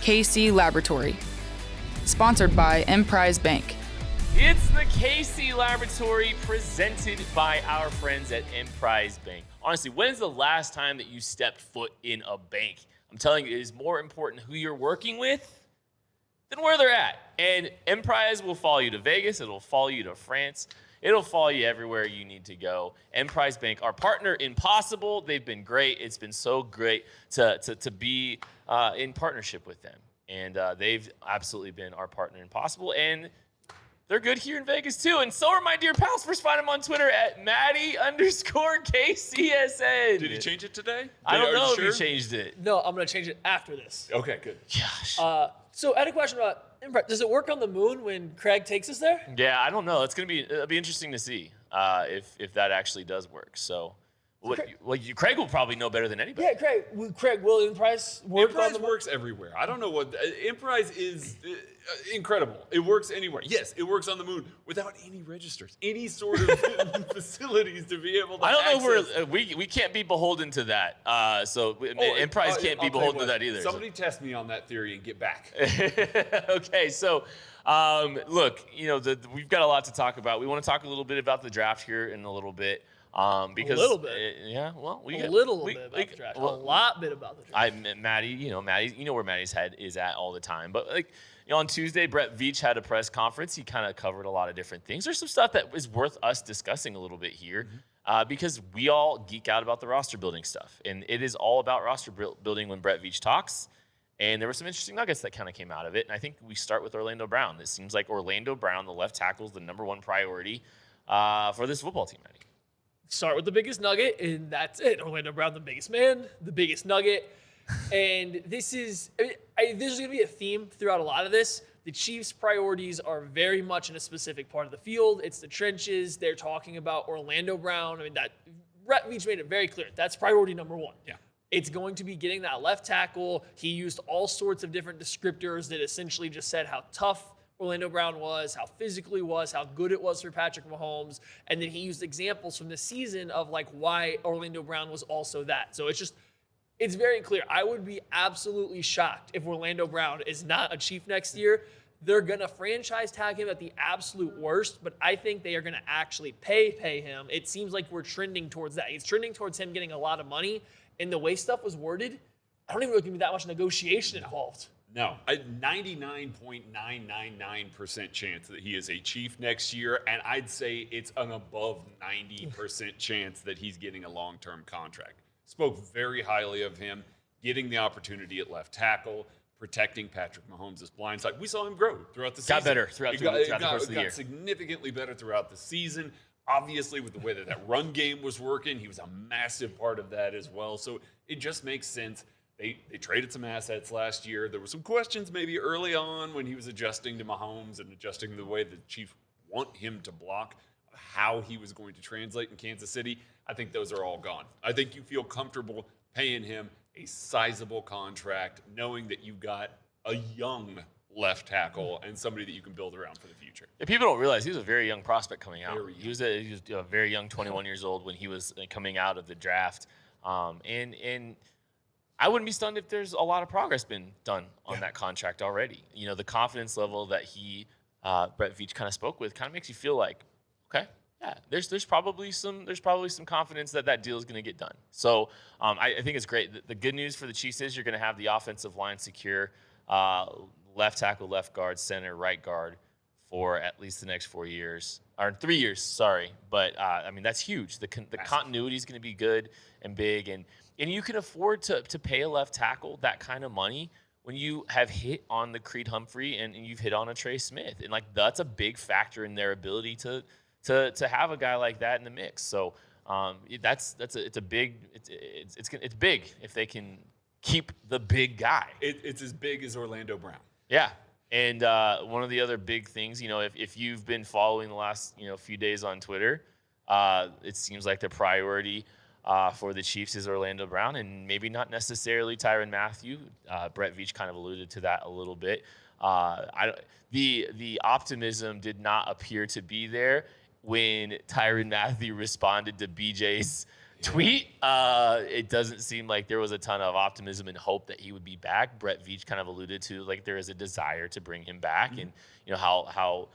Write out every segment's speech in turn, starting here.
KC Laboratory. Sponsored by Emprise Bank. It's the KC Laboratory presented by our friends at Emprise Bank. Honestly, when's the last time that you stepped foot in a bank? I'm telling you, it is more important who you're working with than where they're at. And Emprise will follow you to Vegas. It'll follow you to France. It'll follow you everywhere you need to go. Emprise Bank, our partner in Possible. They've been great. It's been so great to be in partnership with them. And they've absolutely been our partner in Possible. And they're good here in Vegas, too. And so are my dear pals. First, find them on Twitter at Maddie_KCSN. Did he change it today? I don't know if he changed it. No, I'm going to change it after this. Okay, good. Gosh. So I had a question about Emprise. Does it work on the moon when Craig takes us there? Yeah, I don't know. It'll be interesting to see if that actually does work. So, Craig will probably know better than anybody. Yeah, Craig, will Emprise work on the Emprise moon? works everywhere. I don't know what Emprise is incredible. It works anywhere. Yes, it works on the moon without any registers, any sort of facilities to be able to. I don't access. know if we can't be beholden to that. Emprise can't be beholden to that either. Somebody test me on that theory and get back. Okay, so look, we've got a lot to talk about. We want to talk a little bit about the draft here in a little bit. Because a little bit. Yeah, well, a little bit about the draft. A lot bit about the draft. Maddie, you know where Maddie's head is at all the time. But on Tuesday, Brett Veach had a press conference. He kind of covered a lot of different things. There's some stuff that is worth us discussing a little bit here, because we all geek out about the roster building stuff, and it is all about roster building when Brett Veach talks. And there were some interesting nuggets that kind of came out of it. And I think we start with Orlando Brown. It seems like Orlando Brown, the left tackle, is the number one priority for this football team, Maddie. Start with the biggest nugget, and that's it. Orlando Brown, the biggest man, the biggest nugget. And this is going to be a theme throughout a lot of this. The Chiefs' priorities are very much in a specific part of the field. It's the trenches. They're talking about Orlando Brown. Brett Veach made it very clear. That's priority number one. Yeah. It's going to be getting that left tackle. He used all sorts of different descriptors that essentially just said how tough Orlando Brown was, how physical he was, how good it was for Patrick Mahomes, and then he used examples from the season of why Orlando Brown was also that. So it's very clear. I would be absolutely shocked if Orlando Brown is not a Chief next year. They're going to franchise tag him at the absolute worst, but I think they are going to actually pay him. It seems like we're trending towards that. It's trending towards him getting a lot of money, and the way stuff was worded, I don't even know if there's going to be that much negotiation involved. No, a 99.999% chance that he is a Chief next year, and I'd say it's an above 90% chance that he's getting a long-term contract. Spoke very highly of him, getting the opportunity at left tackle, protecting Patrick Mahomes' blind side. We saw him grow throughout the season. Got better throughout the course of the year. Got significantly better throughout the season. Obviously, with the way that run game was working, he was a massive part of that as well. So it just makes sense. They traded some assets last year. There were some questions maybe early on when he was adjusting to Mahomes and adjusting the way the Chiefs want him to block, how he was going to translate in Kansas City. I think those are all gone. I think you feel comfortable paying him a sizable contract, knowing that you've got a young left tackle and somebody that you can build around for the future. Yeah, people don't realize he was a very young prospect coming out. Very young. He was a very young, 21 years old when he was coming out of the draft. And I wouldn't be stunned if there's a lot of progress been done on that contract already. The confidence level that Brett Veach kind of spoke with kind of makes you feel like, okay, yeah, there's probably some confidence that deal is going to get done. So I think it's great. The good news for the Chiefs is you're going to have the offensive line secure, left tackle, left guard, center, right guard for at least the next 4 years. Or 3 years, sorry. But, that's huge. The continuity is going to be good and big. And you can afford to pay a left tackle that kind of money when you have hit on the Creed Humphrey and you've hit on a Trey Smith. And, that's a big factor in their ability to have a guy like that in the mix. So it's big if they can keep the big guy. It's as big as Orlando Brown. Yeah. And one of the other big things, if you've been following the last few days on Twitter, it seems like the priority for the Chiefs is Orlando Brown, and maybe not necessarily Tyrann Mathieu. Brett Veach kind of alluded to that a little bit. The optimism did not appear to be there when Tyrann Mathieu responded to BJ's tweet. It doesn't seem like there was a ton of optimism and hope that he would be back. Brett Veach kind of alluded to like there is a desire to bring him back, and how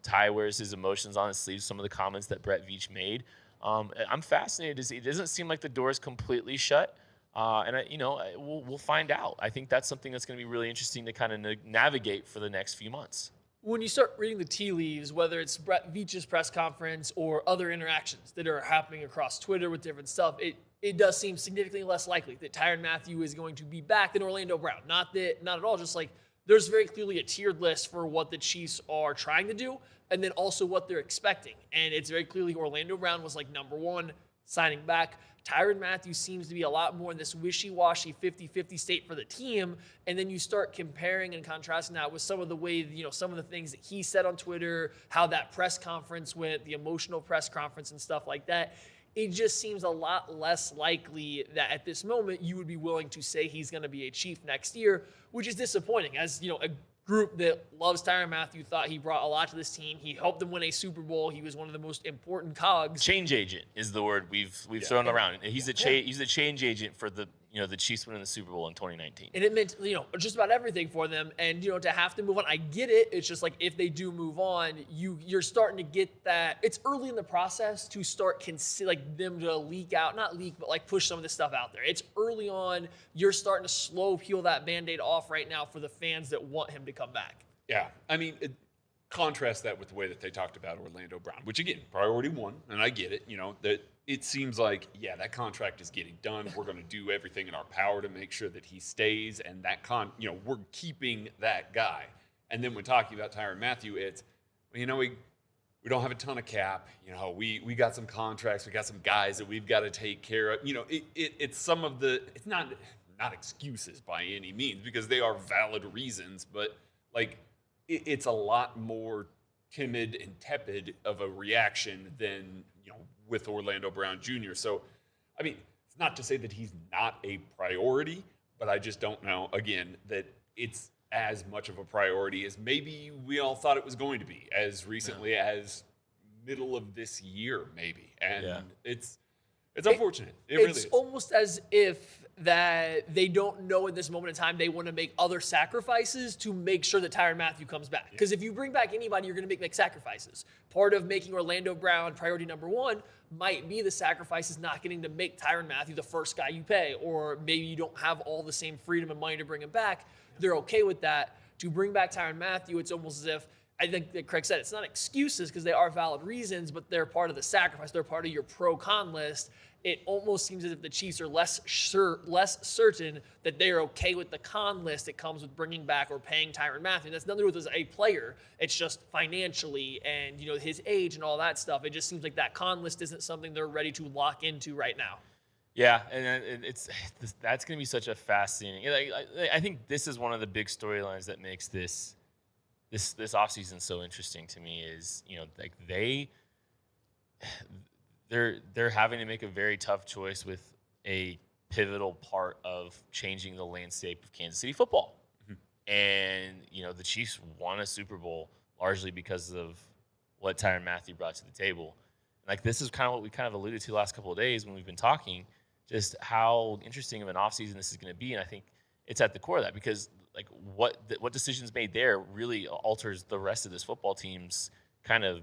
Ty wears his emotions on his sleeve. Some of the comments that Brett Veach made. I'm fascinated to see. It doesn't seem like the door is completely shut. We'll find out. I think that's something that's going to be really interesting to kind of navigate for the next few months. When you start reading the tea leaves, whether it's Brett Veach's press conference or other interactions that are happening across Twitter with different stuff, it does seem significantly less likely that Tyrann Mathieu is going to be back than Orlando Brown. Not at all. Just like there's very clearly a tiered list for what the Chiefs are trying to do, and then also what they're expecting. And it's very clearly Orlando Brown was like number one, signing back. Tyrann Mathieu seems to be a lot more in this wishy-washy 50-50 state for the team. And then you start comparing and contrasting that with some of the way, some of the things that he said on Twitter, how that press conference went, the emotional press conference and stuff like that. It just seems a lot less likely that at this moment you would be willing to say he's going to be a Chief next year, which is disappointing. As a group that loves Tyrann Mathieu thought he brought a lot to this team. He helped them win a Super Bowl. He was one of the most important cogs. Change agent is the word we've thrown around. He's a change agent for the Chiefs winning the Super Bowl in 2019. And it meant just about everything for them. And to have to move on, I get it. It's just like if they do move on, you're starting to get that. It's early in the process to start them to leak out, not leak, but like push some of this stuff out there. It's early on. You're starting to slow peel that Band-Aid off right now for the fans that want him to come back. Yeah, I mean, contrast that with the way that they talked about Orlando Brown, which again, priority one, and I get it. That it seems like, that contract is getting done. We're going to do everything in our power to make sure that he stays, and that we're keeping that guy. And then when talking about Tyrann Mathieu, it's, we don't have a ton of cap. We got some contracts, we got some guys that we've got to take care of. It's some of the, it's not excuses by any means, because they are valid reasons, but like it's a lot more timid and tepid of a reaction than with Orlando Brown Jr. So, I mean, it's not to say that he's not a priority, but I just don't know, again, that it's as much of a priority as maybe we all thought it was going to be as recently as middle of this year, maybe. And it's unfortunate. It really is. It's almost as if that they don't know at this moment in time they want to make other sacrifices to make sure that Tyrann Mathieu comes back. Because if you bring back anybody, you're going to make sacrifices. Part of making Orlando Brown priority number one might be the sacrifices not getting to make Tyrann Mathieu the first guy you pay, or maybe you don't have all the same freedom and money to bring him back. They're okay with that. To bring back Tyrann Mathieu, it's almost as if, I think that Craig said, it's not excuses because they are valid reasons, but they're part of the sacrifice. They're part of your pro-con list. It almost seems as if the Chiefs are less certain that they are okay with the con list that comes with bringing back or paying Tyrann Mathieu. That's nothing to do with as a player. It's just financially and his age and all that stuff. It just seems like that con list isn't something they're ready to lock into right now. Yeah, and that's going to be such a fascinating. I think this is one of the big storylines that makes this offseason so interesting to me. Is they're having to make a very tough choice with a pivotal part of changing the landscape of Kansas City football. Mm-hmm. And, the Chiefs won a Super Bowl largely because of what Tyrann Mathieu brought to the table. Like, this is kind of what we kind of alluded to the last couple of days when we've been talking, just how interesting of an offseason this is going to be. And I think it's at the core of that, because like what decisions made there really alters the rest of this football team's kind of,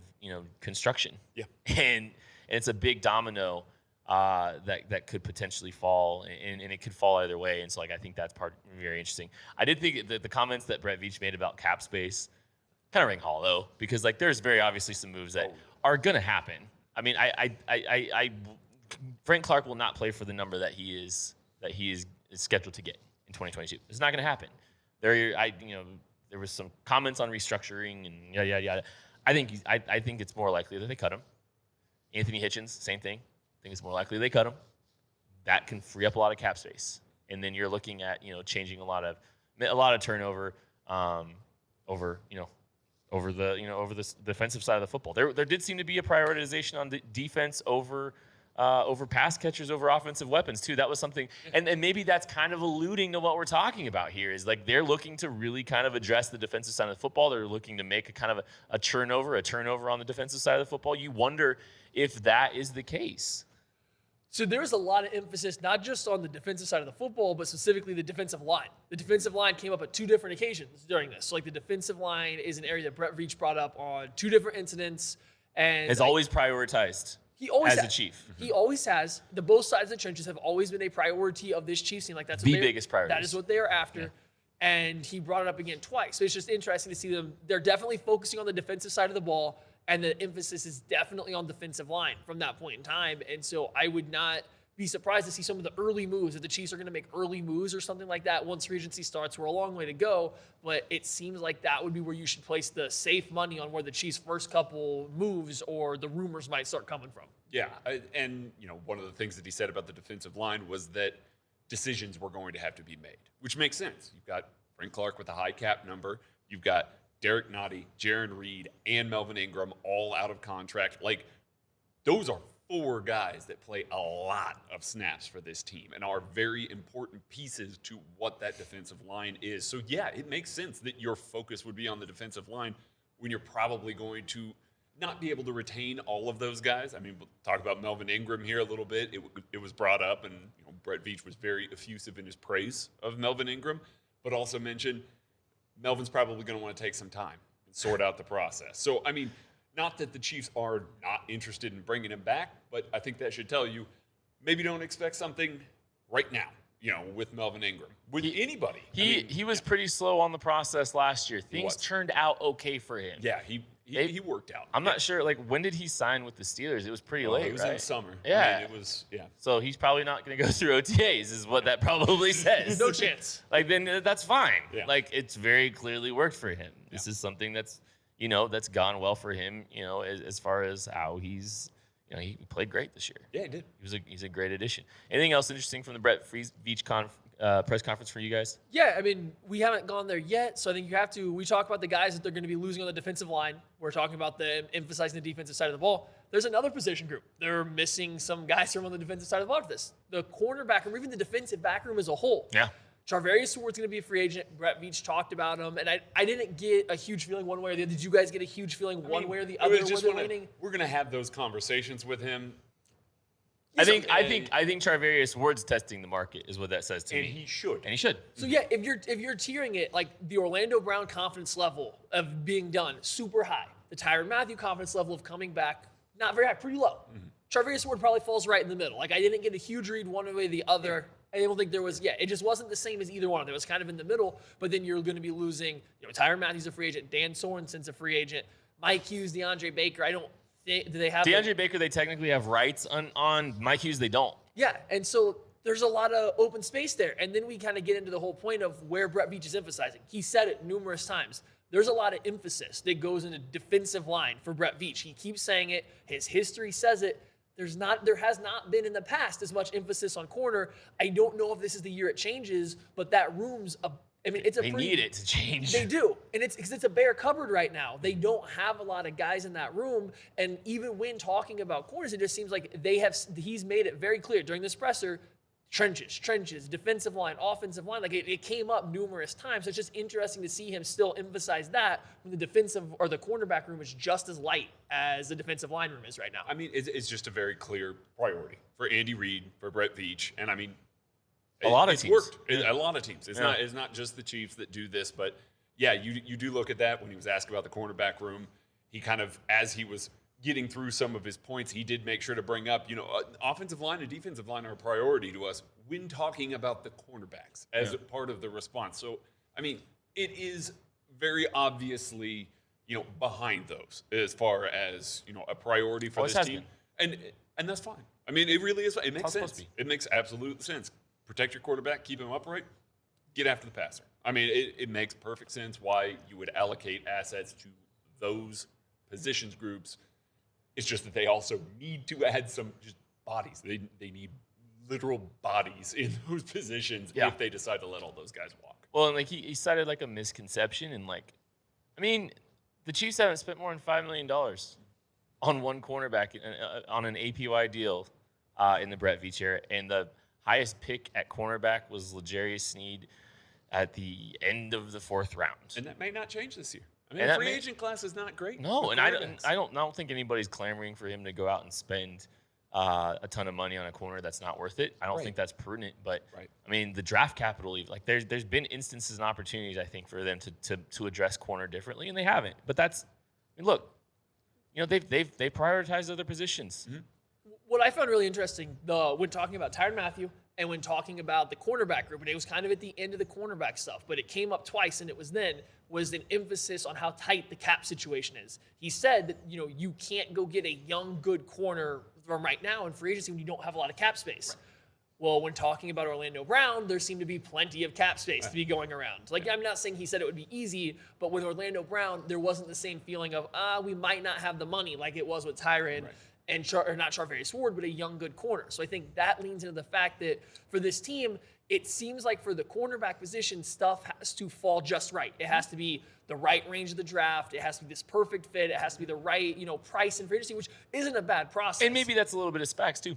construction. Yeah. And it's a big domino that could potentially fall, and it could fall either way. And so, I think that's very interesting. I did think that the comments that Brett Veach made about cap space kind of ring hollow, because there's very obviously some moves that are going to happen. I mean, Frank Clark will not play for the number that he is scheduled to get in 2022. It's not going to happen. There was some comments on restructuring and yada yada yada. I think it's more likely that they cut him. Anthony Hitchens, same thing. I think it's more likely they cut him. That can free up a lot of cap space, and then you're looking at changing a lot of turnover over the defensive side of the football. There did seem to be a prioritization on the defense over pass catchers, over offensive weapons too. That was something, and maybe that's kind of alluding to what we're talking about here. Is they're looking to really kind of address the defensive side of the football. They're looking to make a kind of a turnover on the defensive side of the football. You wonder if that is the case. So there's a lot of emphasis, not just on the defensive side of the football, but specifically the defensive line. The defensive line came up at 2 different occasions during this. So, like, the defensive line is an area that Brett Veach brought up on 2 different incidents. And It's always prioritized he always as a Chief. He always has. The both sides of the trenches have always been a priority of this Chiefs team. Like, that's what The biggest priority. That is what they are after. Yeah. And he brought it up again twice. So it's just interesting to see them. They're definitely focusing on the defensive side of the ball, and the emphasis is definitely on defensive line from that point in time. And so I would not be surprised to see some of the early moves, that the Chiefs are going to make early moves or something like that once free agency starts. We're a long way to go, but it seems like that would be where you should place the safe money on where the Chiefs' first couple moves or the rumors might start coming from. Yeah, and one of the things that he said about the defensive line was that decisions were going to have to be made, which makes sense. You've got Frank Clark with a high cap number. You've got Derek Nottie, Jaron Reed, and Melvin Ingram all out of contract. Like, those are 4 guys that play a lot of snaps for this team and are very important pieces to what that defensive line is. So, yeah, it makes sense that your focus would be on the defensive line when you're probably going to not be able to retain all of those guys. I mean, we'll talk about Melvin Ingram here a little bit. It was brought up, and Brett Veach was very effusive in his praise of Melvin Ingram, but also mentioned Melvin's probably going to want to take some time and sort out the process. So, I mean, not that the Chiefs are not interested in bringing him back, but I think that should tell you maybe don't expect something right now, with Melvin Ingram. With anybody. He was pretty slow on the process last year. Things turned out okay for him. Yeah, he worked out. I'm not sure, when did he sign with the Steelers? It was pretty late, It was right? in summer. Yeah. It was, yeah. So he's probably not going to go through OTAs is what that probably says. No chance. Then that's fine. Yeah. It's very clearly worked for him. This is something that's, that's gone well for him, as far as how he's, he played great this year. Yeah, he did. He's a great addition. Anything else interesting from the Brett Veach press conference for you guys? Yeah, I mean, we haven't gone there yet, so I think you have to. We talk about the guys that they're going to be losing on the defensive line. We're talking about them emphasizing the defensive side of the ball. There's another position group. They're missing some guys from on the defensive side of the ball for this. The cornerback, or even the defensive back room as a whole. Yeah. Charvarius Ward's going to be a free agent. Brett Veach talked about him, and I didn't get a huge feeling one way or the other. Did you guys get a huge feeling one way or the other? We're going to have those conversations with him. I think Charvarius Ward's testing the market is what that says to me. And he should. So yeah, if you're tiering it, like the Orlando Brown confidence level of being done, super high. The Tyrann Mathieu confidence level of coming back, not very high, pretty low. Mm-hmm. Charvarius Ward probably falls right in the middle. Like, I didn't get a huge read one way or the other. I don't think there was, it just wasn't the same as either one. It was kind of in the middle, but then you're going to be losing, Tyrann Mathieu's a free agent, Dan Sorensen's a free agent, Mike Hughes, DeAndre Baker. Do they have DeAndre Baker? They technically have rights on Mike Hughes. They don't. Yeah, and so there's a lot of open space there. And then we kind of get into the whole point of where Brett Veach is emphasizing. He said it numerous times. There's a lot of emphasis that goes into defensive line for Brett Veach. He keeps saying it. His history says it. There has not been in the past as much emphasis on corner. I don't know if this is the year it changes, but that room's They need it to change. They do, and it's a bare cupboard right now. They don't have a lot of guys in that room, and even when talking about corners, it just seems like he's made it very clear during this presser. Trenches, defensive line, offensive line. Like it came up numerous times. So it's just interesting to see him still emphasize that when the defensive or the cornerback room is just as light as the defensive line room is right now. I mean, it's just a very clear priority for Andy Reid, for Brett Veach, and I mean, a lot of it's teams. Worked. A lot of teams. It's not just the Chiefs that do this, but yeah, you do look at that when he was asked about the cornerback room. He kind of, as he was getting through some of his points, he did make sure to bring up, offensive line and defensive line are a priority to us when talking about the cornerbacks as part of the response. So, I mean, it is very obviously, behind those as far as, a priority for this team. And that's fine. I mean, it really is. It makes sense. It makes absolute sense. Protect your quarterback, keep him upright, get after the passer. I mean, it makes perfect sense why you would allocate assets to those positions groups. It's just that they also need to add some just bodies. They need literal bodies in those positions if they decide to let all those guys walk. Well, and he cited a misconception, and the Chiefs haven't spent more than $5 million on one cornerback on an APY deal in the Brett Veach era, and the highest pick at cornerback was L'Jarius Sneed at the end of the 4th round. And that may not change this year. I mean, the free agent class is not great. No, and I don't think anybody's clamoring for him to go out and spend a ton of money on a corner that's not worth it. I don't think that's prudent. But I mean, the draft capital, like there's been instances and opportunities I think for them to address corner differently, and they haven't. But that's, I mean, look, they prioritized other positions. Mm-hmm. What I found really interesting, when talking about Tyrann Mathieu and when talking about the cornerback group, and it was kind of at the end of the cornerback stuff, but it came up twice, and it was an emphasis on how tight the cap situation is. He said that, you can't go get a young, good corner from right now in free agency when you don't have a lot of cap space. Right. Well, when talking about Orlando Brown, there seemed to be plenty of cap space to be going around. Like, I'm not saying he said it would be easy, but with Orlando Brown, there wasn't the same feeling of, we might not have the money like it was with Tyrann. Right. And not Charvarius Ward, but a young, good corner. So I think that leans into the fact that for this team, it seems like for the cornerback position, stuff has to fall just right. It has to be the right range of the draft. It has to be this perfect fit. It has to be the right, price and free agency, which isn't a bad process. And maybe that's a little bit of specs too.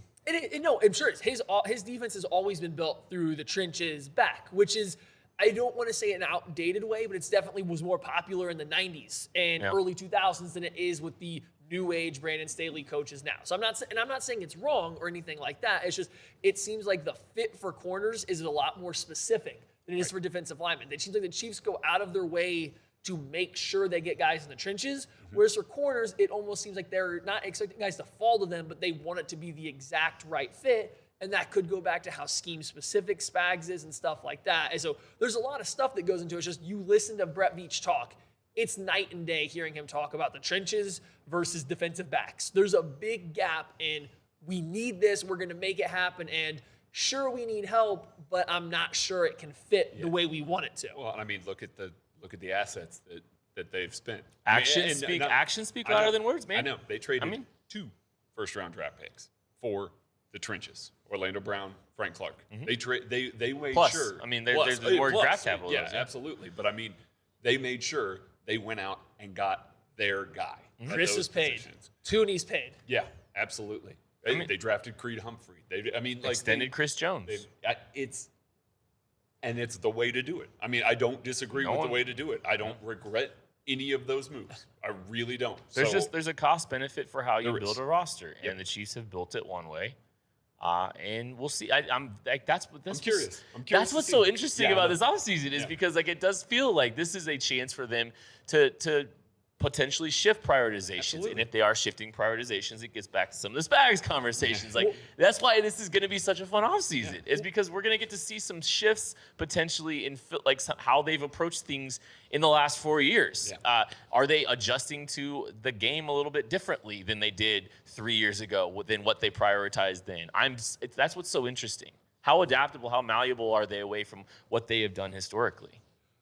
No, I'm sure his defense has always been built through the trenches back, which is, I don't want to say an outdated way, but it's definitely was more popular in the 90s and early 2000s than it is with the new age Brandon Staley coaches now. So I'm not saying it's wrong or anything like that. It's just, it seems like the fit for corners is a lot more specific than it is for defensive linemen. It seems like the Chiefs go out of their way to make sure they get guys in the trenches. Whereas for corners, it almost seems like they're not expecting guys to fall to them, but they want it to be the exact right fit. And that could go back to how scheme-specific Spags is and stuff like that. And so there's a lot of stuff that goes into it. It's just, you listen to Brett Veach talk, it's night and day hearing him talk about the trenches versus defensive backs. There's a big gap in, we need this, we're going to make it happen, and sure, we need help, but I'm not sure it can fit the way we want it to. Well, I mean, look at the assets that they've spent. Actions speak louder than words, man. I know. They traded 2 first-round draft picks for the trenches. Orlando Brown, Frank Clark. Mm-hmm. They made sure. I mean, there's more draft capital. Yeah, absolutely. But I mean, they made sure they went out and got their guy. Chris is paid. Tooney's paid. Yeah, absolutely. They drafted Creed Humphrey. Extended Chris Jones. It's the way to do it. I mean, I don't disagree with the way to do it. I don't regret any of those moves. I really don't. There's a cost benefit for how you build a roster, and the Chiefs have built it one way. And we'll see. I'm curious. That's what's so interesting about this offseason is because it does feel like this is a chance for them to potentially shift prioritizations. Absolutely. And if they are shifting prioritizations, it gets back to some of the Spags conversations. That's why this is going to be such a fun offseason. Is because we're going to get to see some shifts potentially in how they've approached things in the last 4 years. Yeah. Are they adjusting to the game a little bit differently than they did 3 years ago, than what they prioritized then? That's what's so interesting. How adaptable, how malleable are they away from what they have done historically?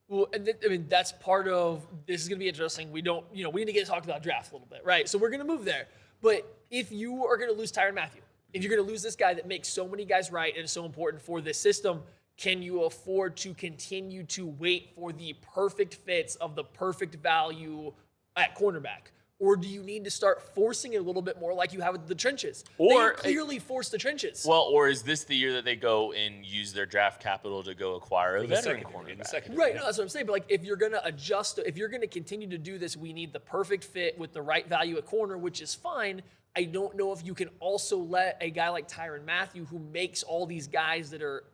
Well, and that's part of this is going to be interesting. We need to get talked about draft a little bit, right? So we're going to move there. But if you are going to lose Tyrann Mathieu, if you're going to lose this guy that makes so many guys right and is so important for this system, can you afford to continue to wait for the perfect fits of the perfect value at cornerback? Or do you need to start forcing it a little bit more like you have with the trenches? Or they clearly forced the trenches. Well, or is this the year that they go and use their draft capital to go acquire a veteran cornerback? Right, no, that's what I'm saying. But if you're going to adjust, if you're going to continue to do this, we need the perfect fit with the right value at corner, which is fine. I don't know if you can also let a guy like Tyrann Mathieu, who makes all these guys that are,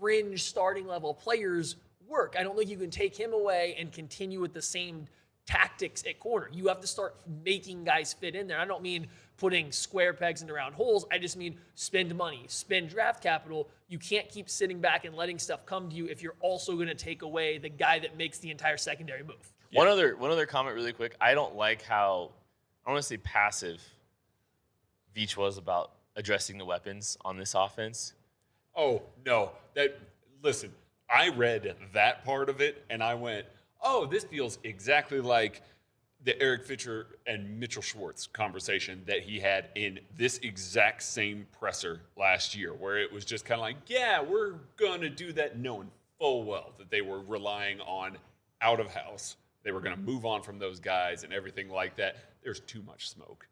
fringe starting level players work. I don't think you can take him away and continue with the same tactics at corner. You have to start making guys fit in there. I don't mean putting square pegs into round holes. I just mean spend money, spend draft capital. You can't keep sitting back and letting stuff come to you if you're also going to take away the guy that makes the entire secondary move. Yeah. One other comment really quick. I don't like how, I want to say passive Veach was about addressing the weapons on this offense. Oh, no. Listen, I read that part of it and I went, oh, this feels exactly like the Eric Fisher and Mitchell Schwartz conversation that he had in this exact same presser last year, where it was just kind of like, yeah, we're going to do that, knowing full well that they were relying on out of house. They were going to move on from those guys and everything like that. There's too much smoke.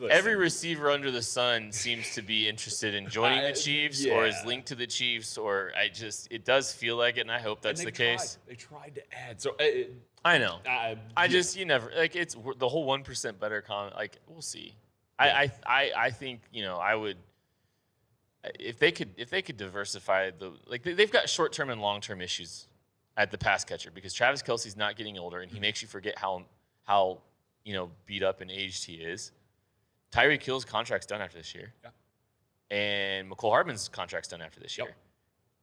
Every receiver under the sun seems to be interested in joining the Chiefs or is linked to the Chiefs, or it does feel like it, and I hope that's the case. They tried to add. So I know. You never, it's the whole 1% better comment. We'll see. I think, I would, if they could diversify they've got short-term and long-term issues at the pass catcher because Travis Kelce's not getting older and he makes you forget how beat up and aged he is. Tyreek Hill's contract's done after this year. Yeah. And Mccall Hardman's contract's done after this year.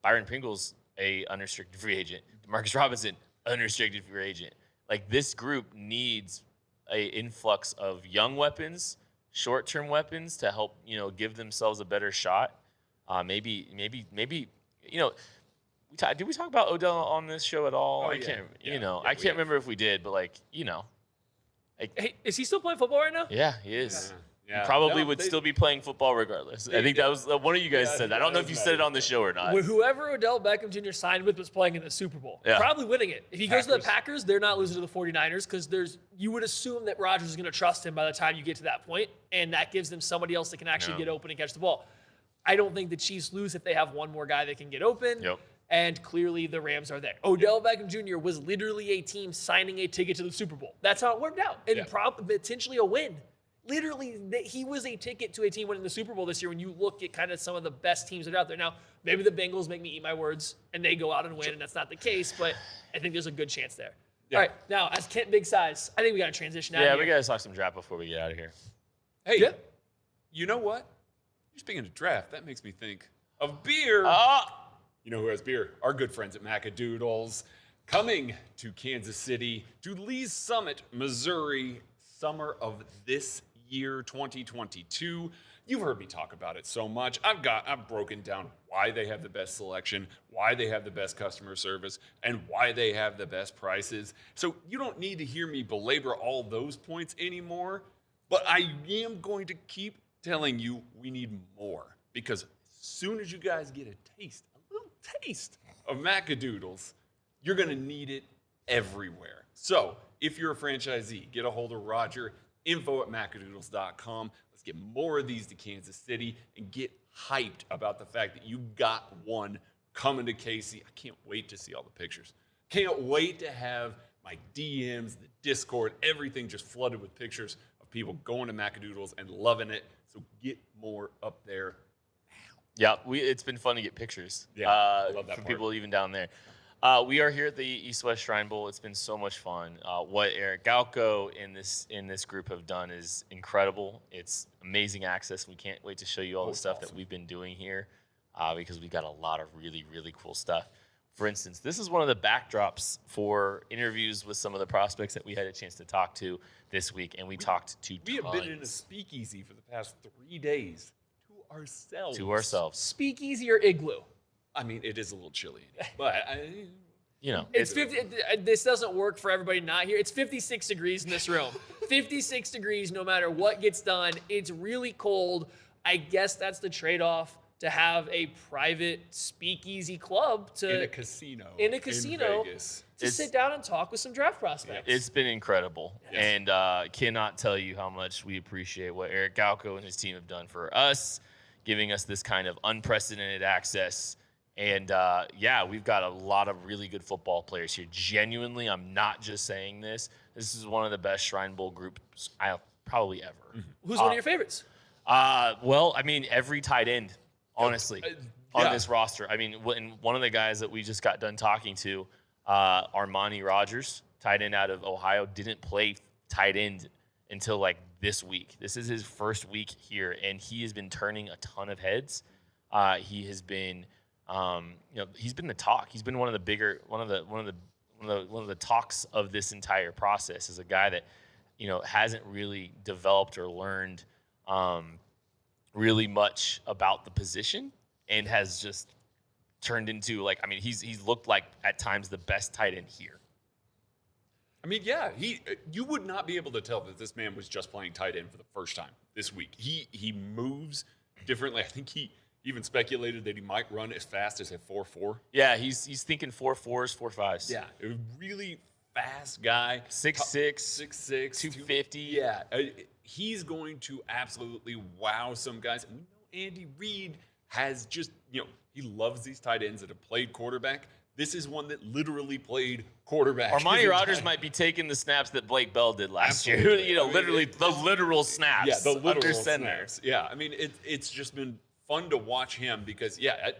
Byron Pringle's a unrestricted free agent. Demarcus Robinson, unrestricted free agent. Like, this group needs a influx of young weapons, short-term weapons to help, give themselves a better shot. Maybe, did we talk about Odell on this show at all? I can't, I can't remember if we did, but Hey, is he still playing football right now? Yeah, he is. Yeah. He probably would still be playing football regardless. I think that was one of you guys said that. I don't know if you said it on the show or not. Whoever Odell Beckham Jr. signed with was playing in the Super Bowl. Yeah. Probably winning it. If he goes to the Packers, they're not losing to the 49ers because you would assume that Rodgers is going to trust him by the time you get to that point, and that gives them somebody else that can actually get open and catch the ball. I don't think the Chiefs lose if they have one more guy that can get open. Yep. And clearly the Rams are there. Odell Beckham Jr. was literally a team signing a ticket to the Super Bowl. That's how it worked out. And potentially a win. Literally, he was a ticket to a team winning the Super Bowl this year when you look at kind of some of the best teams that are out there. Now, maybe the Bengals make me eat my words and they go out and win, and that's not the case, but I think there's a good chance there. Yeah. All right, now, as Kent Big Size, I think we got to transition out of here. Yeah, we got to talk some draft before we get out of here. Hey, you know what? You're speaking of draft, that makes me think of beer. You know who has beer? Our good friends at Macadoodles. Coming to Kansas City, to Lee's Summit, Missouri, summer of this year, 2022. You've heard me talk about it so much. I've broken down why they have the best selection, why they have the best customer service, and why they have the best prices. So you don't need to hear me belabor all those points anymore, but I am going to keep telling you we need more, because as soon as you guys get a little taste of Macadoodles, you're going to need it everywhere. So if you're a franchisee, get a hold of Roger, info@macadoodles.com. Let's get more of these to Kansas City and get hyped about the fact that you got one coming to KC. I can't wait to see all the pictures. Can't wait to have my DMs, the Discord, everything just flooded with pictures of people going to Macadoodles and loving it. So get more up there. Yeah, it's been fun to get pictures. Yeah, I love that from part. people even down there. We are here at the East-West Shrine Bowl. It's been so much fun. What Eric Galco in this group have done is incredible. It's amazing access. We can't wait to show you all the stuff that we've been doing here because we've got a lot of really, really cool stuff. For instance, this is one of the backdrops for interviews with some of the prospects that we had a chance to talk to this week, and we talked to We have tons. been in a speakeasy for the past 3 days To ourselves. Speakeasy or igloo? I mean, it is a little chilly, but It's 50. This doesn't work for everybody not here. It's 56 degrees in this room. 56 degrees no matter what gets done. It's really cold. I guess that's the trade-off to have a private speakeasy club in a casino in Vegas. to sit down and talk with some draft prospects. It's been incredible, and cannot tell you how much we appreciate what Eric Galco and his team have done for us, giving us this kind of unprecedented access. And, we've got a lot of really good football players here. Genuinely, I'm not just saying this. This is one of the best Shrine Bowl groups probably ever. Who's one of your favorites? Every tight end, honestly, on this roster. I mean, one of the guys that we just got done talking to, Armani Rogers, tight end out of Ohio, didn't play tight end until this week. This is his first week here, and he has been turning a ton of heads. He has been... he's been the talk. He's been one of the talks of this entire process. As a guy that, hasn't really developed or learned really much about the position and has just turned into he's looked like at times the best tight end here. I mean, you would not be able to tell that this man was just playing tight end for the first time this week. He moves differently. I think he even speculated that he might run as fast as a 4.4. Yeah, he's thinking 4.4s, 4.5s. Yeah, a really fast guy. 6'6", 250. Yeah, he's going to absolutely wow some guys. And we know Andy Reid has just, he loves these tight ends that have played quarterback. This is one that literally played quarterback. Armani Rodgers might be taking the snaps that Blake Bell did last year. You know, literally the literal snaps. Yeah, the literal under center. snaps. Yeah, I mean, it's just been fun to watch him because, yeah, I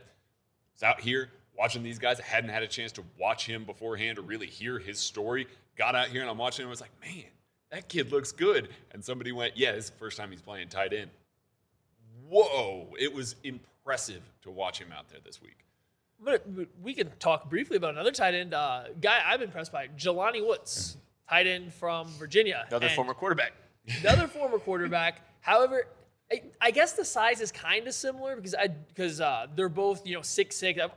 was out here watching these guys. I hadn't had a chance to watch him beforehand or really hear his story. Got out here and I'm watching him. I was like, man, that kid looks good. And somebody went, yeah, this is the first time he's playing tight end. Whoa, it was impressive to watch him out there this week. But we can talk briefly about another tight end guy I've been impressed by, Jelani Woods, tight end from Virginia. Another former quarterback. Another former quarterback. However, I guess the size is kind of similar because they're both 6'6".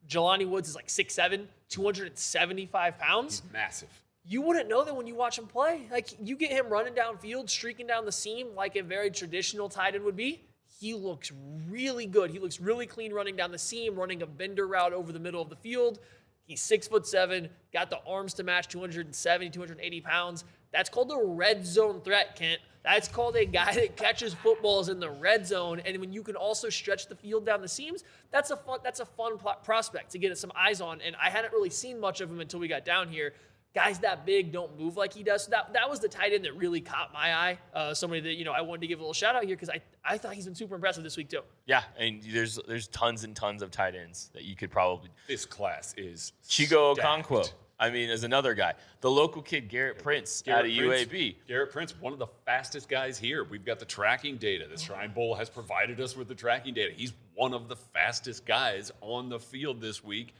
Jelani Woods is like 6'7", 275 pounds. He's massive. You wouldn't know that when you watch him play. Like, you get him running downfield, streaking down the seam like a very traditional tight end would be. He looks really good. He looks really clean running down the seam, running a bender route over the middle of the field. He's 6'7", got the arms to match 270, 280 pounds. That's called a red zone threat, Kent. That's called a guy that catches footballs in the red zone. And when you can also stretch the field down the seams, that's a fun prospect to get some eyes on. And I hadn't really seen much of him until we got down here. Guys that big don't move like he does. So that was the tight end that really caught my eye. Somebody that I wanted to give a little shout out here because I thought he's been super impressive this week too. Yeah, and there's tons and tons of tight ends that you could probably. This class is Chigo stacked. Okonkwo. I mean, as another guy, the local kid Garrett Prince out of UAB. Garrett Prince, one of the fastest guys here. We've got the tracking data. The Shrine Bowl has provided us with the tracking data. He's one of the fastest guys on the field this week.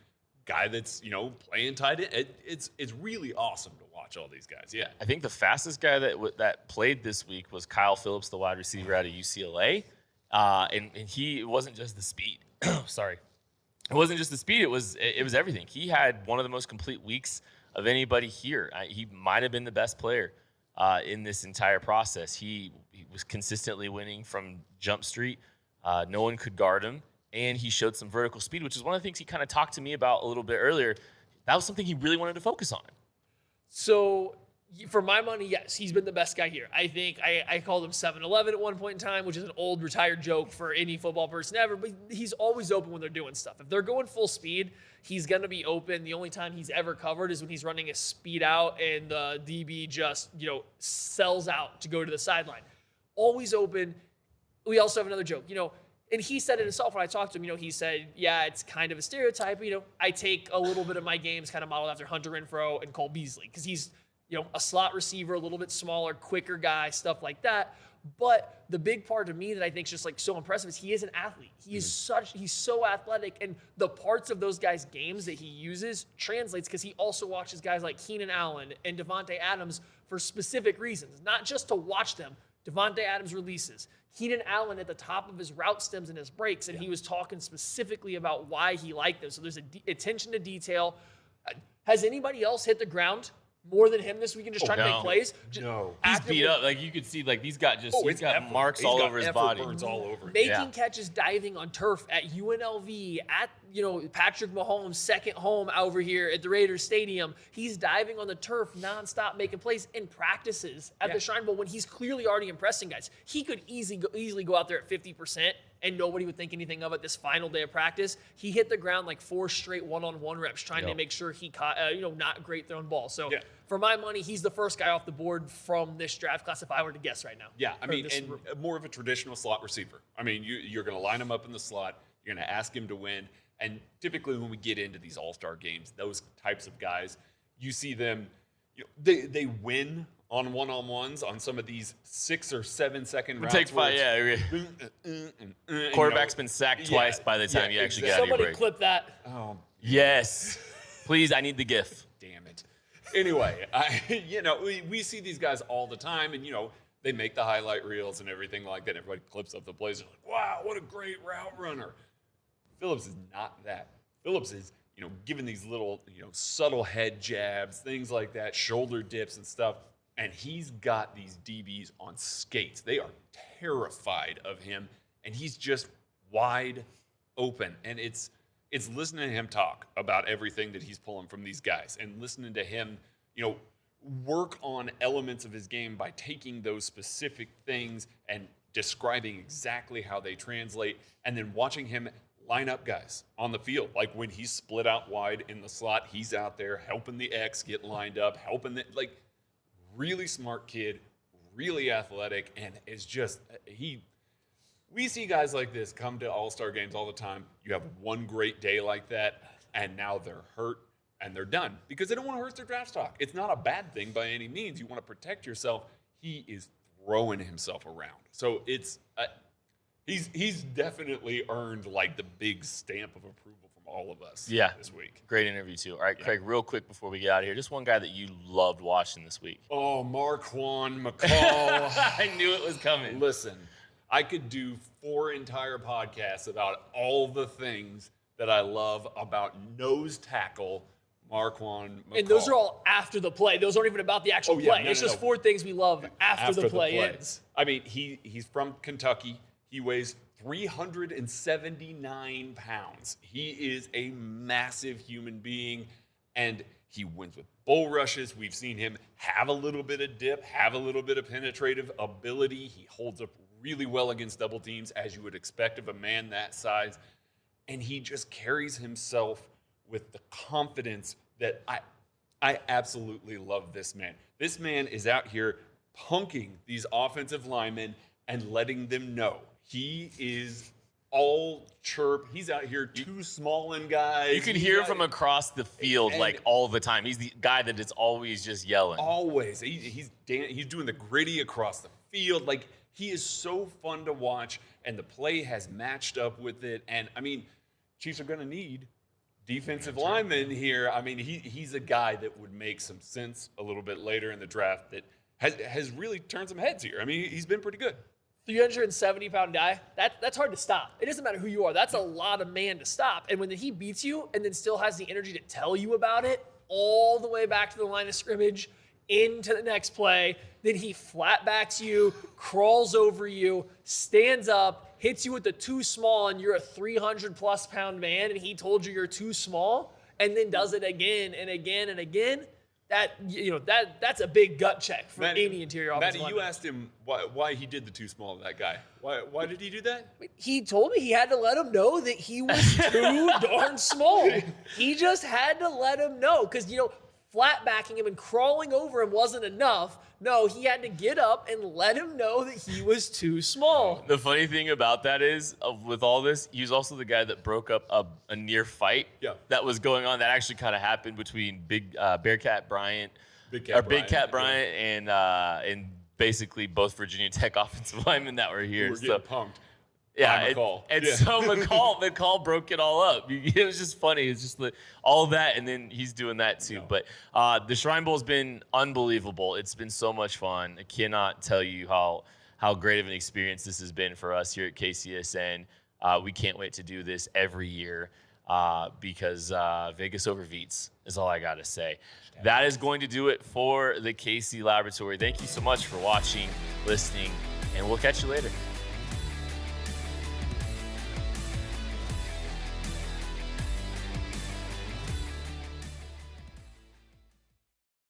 Guy that's playing tight end. It's really awesome to watch all these guys. Yeah, I think the fastest guy that played this week was Kyle Phillips, the wide receiver out of UCLA, and it wasn't just the speed. Sorry, it wasn't just the speed. It was everything. He had one of the most complete weeks of anybody here. He might have been the best player in this entire process. He was consistently winning from jump street. No one could guard him. And he showed some vertical speed, which is one of the things he kind of talked to me about a little bit earlier. That was something he really wanted to focus on. So, for my money, yes, he's been the best guy here. I think I called him 7-11 at one point in time, which is an old retired joke for any football person ever, but he's always open when they're doing stuff. If they're going full speed, he's going to be open. The only time he's ever covered is when he's running a speed out and the DB just, sells out to go to the sideline. Always open. We also have another joke, and he said it himself when I talked to him. He said, yeah, it's kind of a stereotype. I take a little bit of my games kind of modeled after Hunter Renfrow and Cole Beasley because he's, a slot receiver, a little bit smaller, quicker guy, stuff like that. But the big part of me that I think is just like so impressive is he is an athlete. He's so athletic, and the parts of those guys' games that he uses translates because he also watches guys like Keenan Allen and Devontae Adams for specific reasons, not just to watch them. Devontae Adams releases. Keenan Allen at the top of his route stems and his breaks, and he was talking specifically about why he liked them. So there's attention to detail. Has anybody else hit the ground more than him this weekend just trying to make plays? No. He's beat up. Like, you could see, like, he's got marks all over his body. Burns all over him. Making catches diving on turf at UNLV, at, Patrick Mahomes' second home over here at the Raiders Stadium. He's diving on the turf nonstop, making plays in practices at the Shrine Bowl when he's clearly already impressing guys. He could easily go out there at 50%. And nobody would think anything of it this final day of practice. He hit the ground like 4 straight one-on-one reps trying to make sure he caught, not great thrown ball. So for my money, he's the first guy off the board from this draft class if I were to guess right now. Yeah, I mean, and more of a traditional slot receiver. I mean, you're going to line him up in the slot. You're going to ask him to win. And typically when we get into these all-star games, those types of guys, you see them, they win on one-on-ones on some of these 6 or 7 second routes. Takes 5, Quarterback's been sacked twice by the time you actually get out of your break. Somebody clip that. Oh, yes. Please, I need the GIF. Damn it. Anyway, we see these guys all the time, and, they make the highlight reels and everything like that. Everybody clips up the plays. They're like, wow, what a great route runner. Phillips is not that. Phillips is, giving these little, subtle head jabs, things like that, shoulder dips and stuff. And he's got these DBs on skates. They are terrified of him, and he's just wide open. And it's listening to him talk about everything that he's pulling from these guys and listening to him, work on elements of his game by taking those specific things and describing exactly how they translate, and then watching him line up guys on the field. Like when he's split out wide in the slot, he's out there helping the X get lined up, really smart kid, really athletic, and is just we see guys like this come to all-star games all the time. You have one great day like that, and now they're hurt and they're done because they don't want to hurt their draft stock. It's not a bad thing by any means. You want to protect yourself. He is throwing himself around. So it's he's definitely earned like the big stamp of approval from all of us this week. Great interview too. All right, Craig, real quick before we get out of here, just one guy that you loved watching this week. Oh, Juan, Mccall. I knew it was coming. Listen, I could do 4 entire podcasts about all the things that I love about nose tackle Juan Mccall. And those are all after the play. Those aren't even about the actual play. It's just 4 things we love after the play ends. I mean, he's from Kentucky. He weighs 379 pounds. He is a massive human being, and he wins with bull rushes. We've seen him have a little bit of dip, have a little bit of penetrative ability. He holds up really well against double teams, as you would expect of a man that size. And he just carries himself with the confidence that I absolutely love this man. This man is out here punking these offensive linemen and letting them know he is all chirp. He's out here too small in guys. You can hear from across the field like all the time. He's the guy that is always just yelling. Always. He's doing the gritty across the field. Like, he is so fun to watch, and the play has matched up with it. And, I mean, Chiefs are going to need defensive linemen here. I mean, he's a guy that would make some sense a little bit later in the draft that has really turned some heads here. I mean, he's been pretty good. 370-pound guy, that's hard to stop. It doesn't matter who you are. That's a lot of man to stop. And when he beats you and then still has the energy to tell you about it all the way back to the line of scrimmage, into the next play, then he flat backs you, crawls over you, stands up, hits you with the too small, and you're a 300-plus pound man, and he told you you're too small, and then does it again and again and again. That's a big gut check for any interior offensive lineman. Matty, you asked him why he did the too small to that guy. Why did he do that? He told me he had to let him know that he was too darn small. He just had to let him know because, flat backing him and crawling over him wasn't enough. No, he had to get up and let him know that he was too small. The funny thing about that is, with all this, he was also the guy that broke up a near fight that was going on that actually kind of happened between Big Cat Bryant and basically both Virginia Tech offensive linemen that were here. Who were getting punked. Yeah, so McCall broke it all up. It was just funny. It's just all that, and then he's doing that too. But the Shrine Bowl has been unbelievable. It's been so much fun. I cannot tell you how great of an experience this has been for us here at KCSN. We can't wait to do this every year because Vegas over Veets is all I got to say. That is going to do it for the KC Laboratory. Thank you so much for watching, listening, and we'll catch you later.